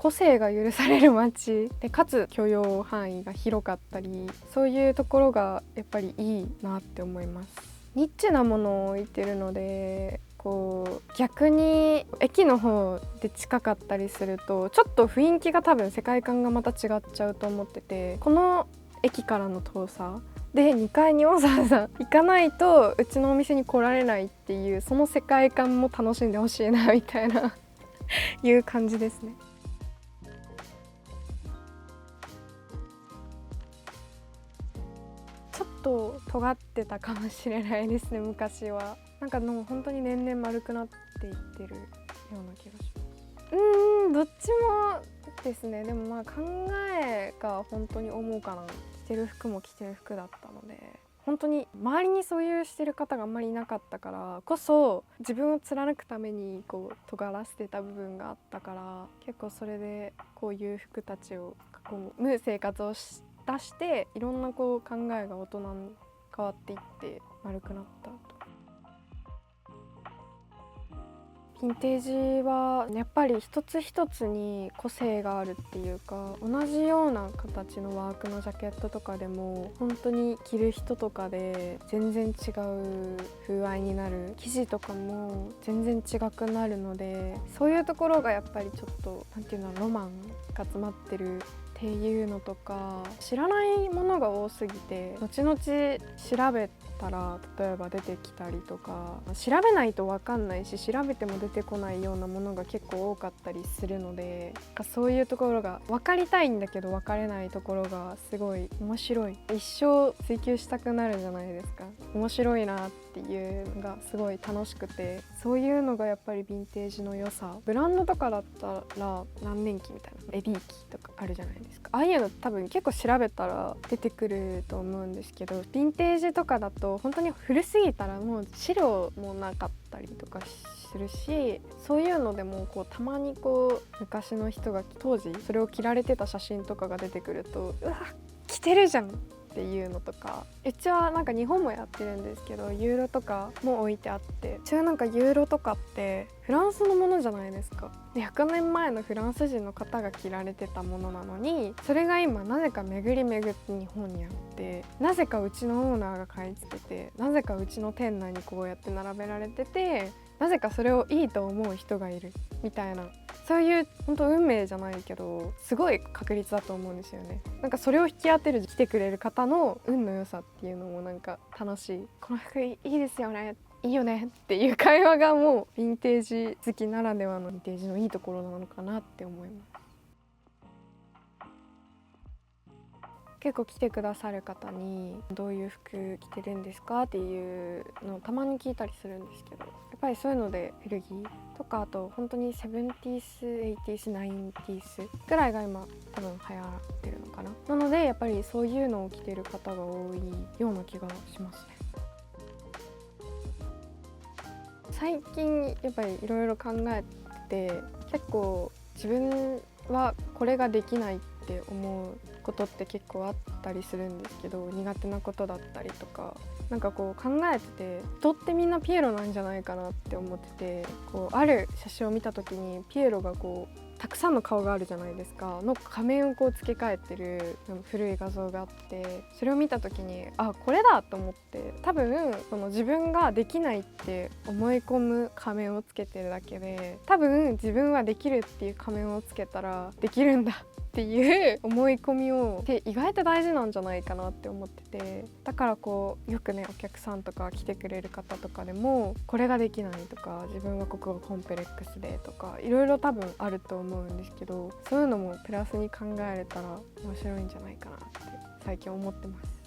個性が許される街で、かつ許容範囲が広かったり、そういうところがやっぱりいいなって思います。ニッチなものを置いてるので、こう逆に駅の方で近かったりするとちょっと雰囲気が多分世界観がまた違っちゃうと思ってて、この駅からの遠さで2階にわざわざ行かないとうちのお店に来られないっていう、その世界観も楽しんでほしいなみたいないう感じですね。ちょっと尖ってたかもしれないですね、昔は。なんかもう本当に年々丸くなっていってるような気がします。どっちもですね。でもまあ考えが本当に思うかな。着てる服も着てる服だったので、本当に周りにそういうしてる方があんまりいなかったからこそ、自分を貫くためにこう尖らせてた部分があったから、結構それでこういう服たちをこう生活を出して、いろんなこう考えが大人に変わっていって丸くなったと。ヴィンテージはやっぱり一つ一つに個性があるっていうか、同じような形のワークのジャケットとかでも本当に着る人とかで全然違う風合いになる、生地とかも全然違くなるので、そういうところがやっぱりちょっとなんていうの、ロマンが詰まってるっていうのとか、知らないものが多すぎて後々調べたら例えば出てきたりとか、調べないと分かんないし、調べても出てこないようなものが結構多かったりするので、そういうところが分かりたいんだけど分かれないところがすごい面白い。一生追求したくなるじゃないですか。面白いなっていうのがすごい楽しくて、そういうのがやっぱりヴィンテージの良さ。ブランドとかだったら何年期みたいな、エビー期とかあるじゃないですか。ああいうの多分結構調べたら出てくると思うんですけど、ヴィンテージとかだと本当に古すぎたらもう資料もなかったりとかするし、そういうのでもこうたまにこう昔の人が当時それを着られてた写真とかが出てくると、うわ着てるじゃんっていうのとか、うちはなんか日本もやってるんですけど、ユーロとかも置いてあって、うちはなんかユーロとかってフランスのものじゃないですか。100年前のフランス人の方が着られてたものなのに、それが今なぜか巡り巡って日本にあって、なぜかうちのオーナーが買い付けて、なぜかうちの店内にこうやって並べられてて、なぜかそれをいいと思う人がいるみたいな、そういう本当運命じゃないけどすごい確率だと思うんですよね。なんかそれを引き当てる来てくれる方の運の良さっていうのもなんか楽しい。この服いいですよね、いいよねっていう会話がもうヴィンテージ好きならではのヴィンテージのいいところなのかなって思います。結構来てくださる方にどういう服着てるんですかっていうのをたまに聞いたりするんですけど、やっぱりそういうので古着とか、あと本当に70s、80s、90s ぐらいが今多分流行ってるのかな。なのでやっぱりそういうのを着てる方が多いような気がしますね。最近やっぱりいろいろ考えて、結構自分はこれができないって思うことって結構あったりするんですけど、苦手なことだったりとか、なんかこう考えてて、人ってみんなピエロなんじゃないかなって思ってて、こうある写真を見た時にピエロがこうたくさんの顔があるじゃないですかの仮面をこう付け替えてる古い画像があって、それを見た時にこれだと思って、多分その自分ができないって思い込む仮面をつけてるだけで、多分自分はできるっていう仮面をつけたらできるんだっていう思い込みをって意外と大事なんじゃないかなって思ってて、だからこうよくね、お客さんとか来てくれる方とかでもこれができないとか、自分はここがコンプレックスでとか、いろいろ多分あると思うんですけど、そういうのもプラスに考えれたら面白いんじゃないかなって最近思ってます。